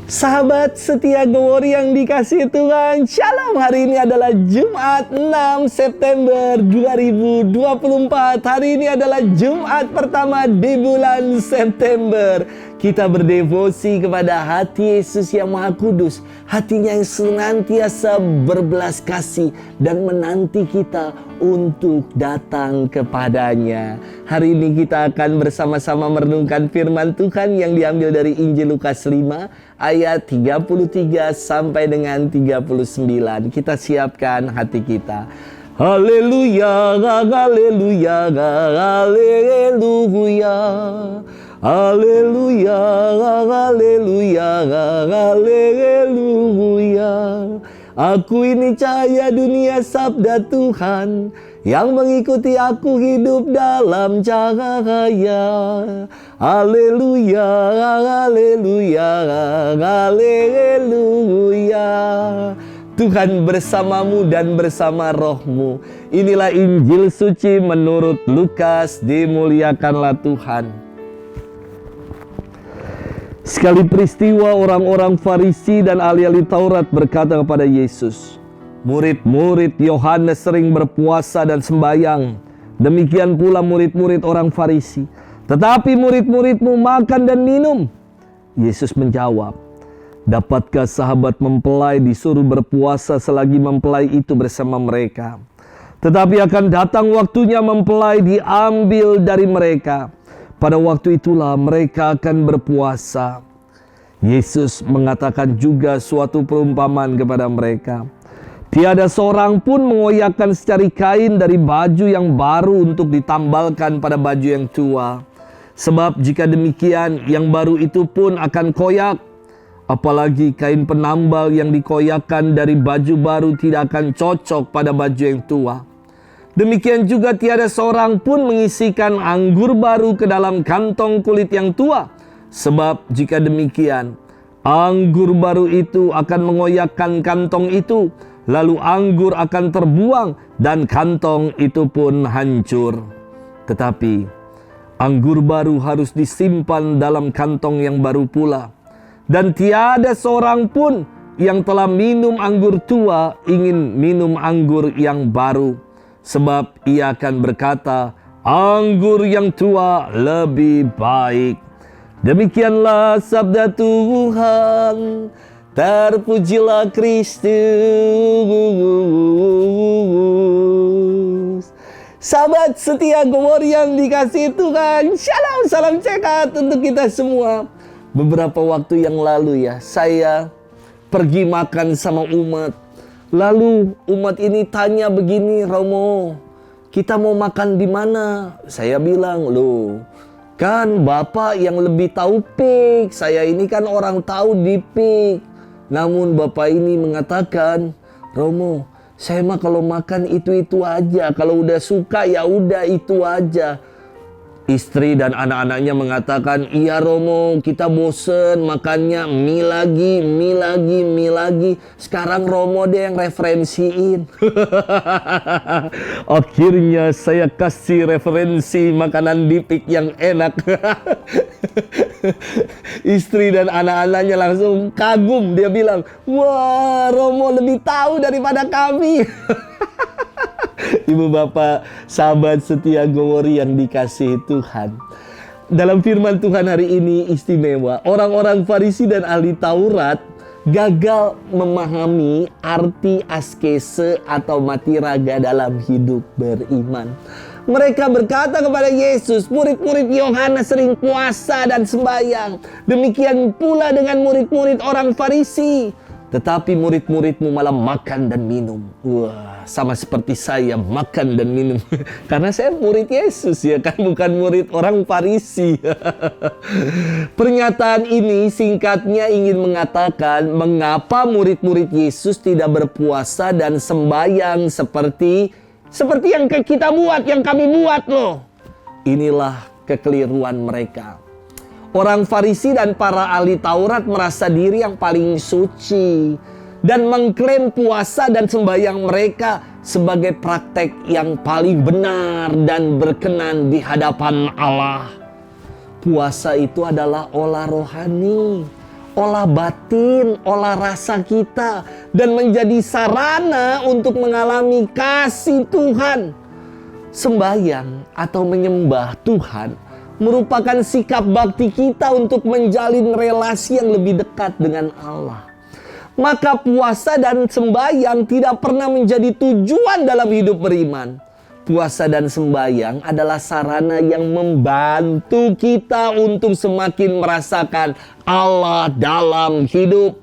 Sahabat setia Glory yang dikasihi Tuhan, Shalom. Hari ini adalah Jumat 6 September 2024. Hari ini adalah Jumat pertama di bulan September. Kita berdevosi kepada hati Yesus yang Maha Kudus, hatinya yang senantiasa berbelas kasih dan menanti kita untuk datang kepadanya. Hari ini kita akan bersama-sama merenungkan firman Tuhan yang diambil dari Injil Lukas 5 ayat 33 sampai dengan 39. Kita siapkan hati kita. Haleluya, haleluya, haleluya. Haleluya, haleluya, haleluya. Aku ini cahaya dunia, sabda Tuhan, yang mengikuti aku hidup dalam cahaya. Haleluya, haleluya, haleluya. Tuhan bersamamu dan bersama rohmu. Inilah Injil suci menurut Lukas. Dimuliakanlah Tuhan. Sekali peristiwa, orang-orang Farisi dan ahli-ahli Taurat berkata kepada Yesus, "Murid-murid Yohanes sering berpuasa dan sembahyang. Demikian pula murid-murid orang Farisi. Tetapi murid-muridmu makan dan minum." Yesus menjawab, "Dapatkah sahabat mempelai disuruh berpuasa selagi mempelai itu bersama mereka? Tetapi akan datang waktunya mempelai diambil dari mereka. Pada waktu itulah mereka akan berpuasa." Yesus mengatakan juga suatu perumpamaan kepada mereka. "Tiada seorang pun mengoyakkan secari kain dari baju yang baru untuk ditambalkan pada baju yang tua. Sebab jika demikian, yang baru itu pun akan koyak. Apalagi kain penambal yang dikoyakkan dari baju baru tidak akan cocok pada baju yang tua. Demikian juga tiada seorang pun mengisikan anggur baru ke dalam kantong kulit yang tua. Sebab jika demikian, anggur baru itu akan mengoyakkan kantong itu, lalu anggur akan terbuang dan kantong itu pun hancur. Tetapi anggur baru harus disimpan dalam kantong yang baru pula. Dan tiada seorang pun yang telah minum anggur tua ingin minum anggur yang baru. Sebab ia akan berkata, anggur yang tua lebih baik." Demikianlah sabda Tuhan. Terpujilah Kristus. Sahabat setia Glory yang dikasihi Tuhan, Shalom, salam sehat untuk kita semua. Beberapa waktu yang lalu saya pergi makan sama umat. Lalu umat ini tanya begini, "Romo, kita mau makan di mana?" Saya bilang, "Loh, kan Bapak yang lebih tahu pik. Saya ini kan orang tahu di pik." Namun Bapak ini mengatakan, "Romo, saya mah kalau makan itu-itu aja. Kalau udah suka ya udah itu aja." Istri dan anak-anaknya mengatakan, "Iya Romo, kita bosen makannya mie lagi, mie lagi, mie lagi. Sekarang Romo deh yang referensiin." Akhirnya saya kasih referensi makanan dipik yang enak. Istri dan anak-anaknya langsung kagum. Dia bilang, "Wah, Romo lebih tahu daripada kami." Ibu bapak, sahabat setia Glory yang dikasihi Tuhan. Dalam firman Tuhan hari ini istimewa. Orang-orang Farisi dan ahli Taurat gagal memahami arti askese atau mati raga dalam hidup beriman. Mereka berkata kepada Yesus, "Murid-murid Yohanes sering puasa dan sembahyang. Demikian pula dengan murid-murid orang Farisi. Tetapi murid-muridmu malah makan dan minum." Wah, sama seperti saya, makan dan minum. Karena saya murid Yesus ya kan, bukan murid orang Farisi. Pernyataan ini singkatnya ingin mengatakan mengapa murid-murid Yesus tidak berpuasa dan sembahyang seperti yang kita buat, yang kami buat loh. Inilah kekeliruan mereka. Orang Farisi dan para ahli Taurat merasa diri yang paling suci dan mengklaim puasa dan sembahyang mereka sebagai praktek yang paling benar dan berkenan di hadapan Allah. Puasa itu adalah olah rohani. olah batin, olah rasa kita, dan menjadi sarana untuk mengalami kasih Tuhan. Sembahyang atau menyembah Tuhan merupakan sikap bakti kita untuk menjalin relasi yang lebih dekat dengan Allah. Maka puasa dan sembahyang tidak pernah menjadi tujuan dalam hidup beriman. Puasa dan sembahyang adalah sarana yang membantu kita untuk semakin merasakan Allah dalam hidup.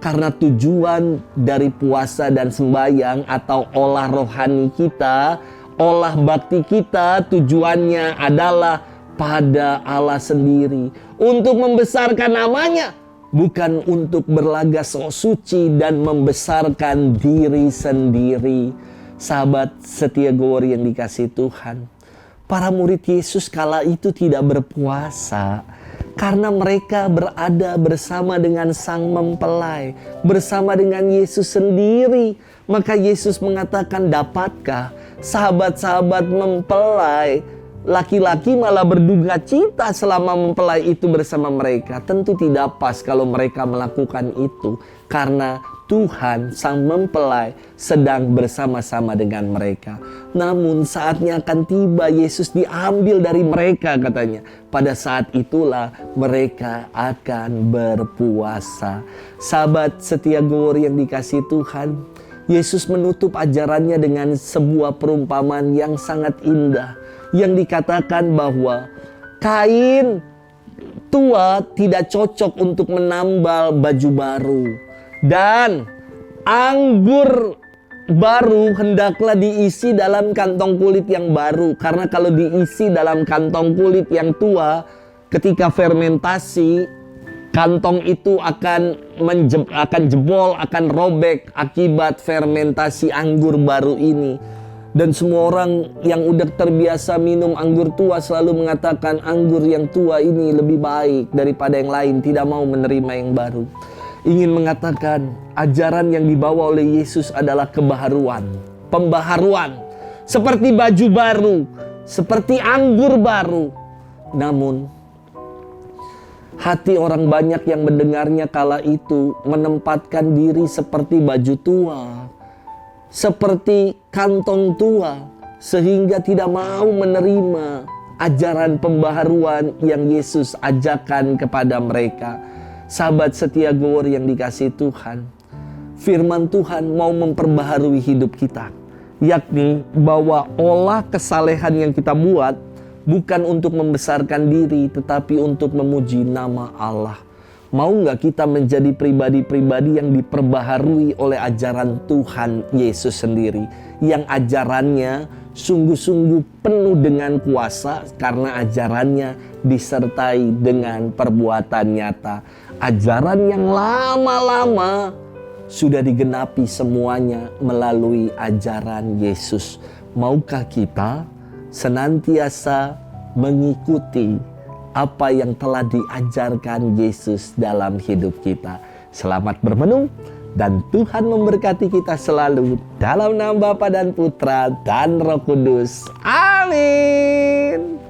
Karena tujuan dari puasa dan sembahyang atau olah rohani kita, olah bakti kita, tujuannya adalah pada Allah sendiri. Untuk membesarkan namanya, bukan untuk berlagak sok suci dan membesarkan diri sendiri. Sahabat setia Gowori yang dikasihi Tuhan, para murid Yesus kala itu tidak berpuasa karena mereka berada bersama dengan sang mempelai, bersama dengan Yesus sendiri. Maka Yesus mengatakan, dapatkah sahabat-sahabat mempelai laki-laki malah berduka cita selama mempelai itu bersama mereka? Tentu tidak pas kalau mereka melakukan itu, karena Tuhan sang mempelai sedang bersama-sama dengan mereka. Namun saatnya akan tiba Yesus diambil dari mereka, katanya. Pada saat itulah mereka akan berpuasa. Sahabat setia Gowori yang dikasihi Tuhan, Yesus menutup ajarannya dengan sebuah perumpamaan yang sangat indah, yang dikatakan bahwa kain tua tidak cocok untuk menambal baju baru, dan anggur baru hendaklah diisi dalam kantong kulit yang baru. Karena kalau diisi dalam kantong kulit yang tua, ketika fermentasi, kantong itu akan jebol, akan robek akibat fermentasi anggur baru ini. Dan semua orang yang udah terbiasa minum anggur tua selalu mengatakan anggur yang tua ini lebih baik daripada yang lain, tidak mau menerima yang baru. Ingin mengatakan ajaran yang dibawa oleh Yesus adalah kebaharuan, pembaharuan, seperti baju baru, seperti anggur baru. Namun hati orang banyak yang mendengarnya kala itu menempatkan diri seperti baju tua, seperti kantong tua, sehingga tidak mau menerima ajaran pembaharuan yang Yesus ajarkan kepada mereka. Sahabat setia Gowori yang dikasihi Tuhan, firman Tuhan mau memperbaharui hidup kita, yakni bahwa olah kesalehan yang kita buat bukan untuk membesarkan diri, tetapi untuk memuji nama Allah. Mau nggak kita menjadi pribadi-pribadi yang diperbaharui oleh ajaran Tuhan Yesus sendiri, yang ajarannya sungguh-sungguh penuh dengan kuasa karena ajarannya disertai dengan perbuatan nyata. Ajaran yang lama-lama sudah digenapi semuanya melalui ajaran Yesus. Maukah kita senantiasa mengikuti apa yang telah diajarkan Yesus dalam hidup kita? Selamat bermenung dan Tuhan memberkati kita selalu dalam nama Bapa dan Putra dan Roh Kudus. Amin.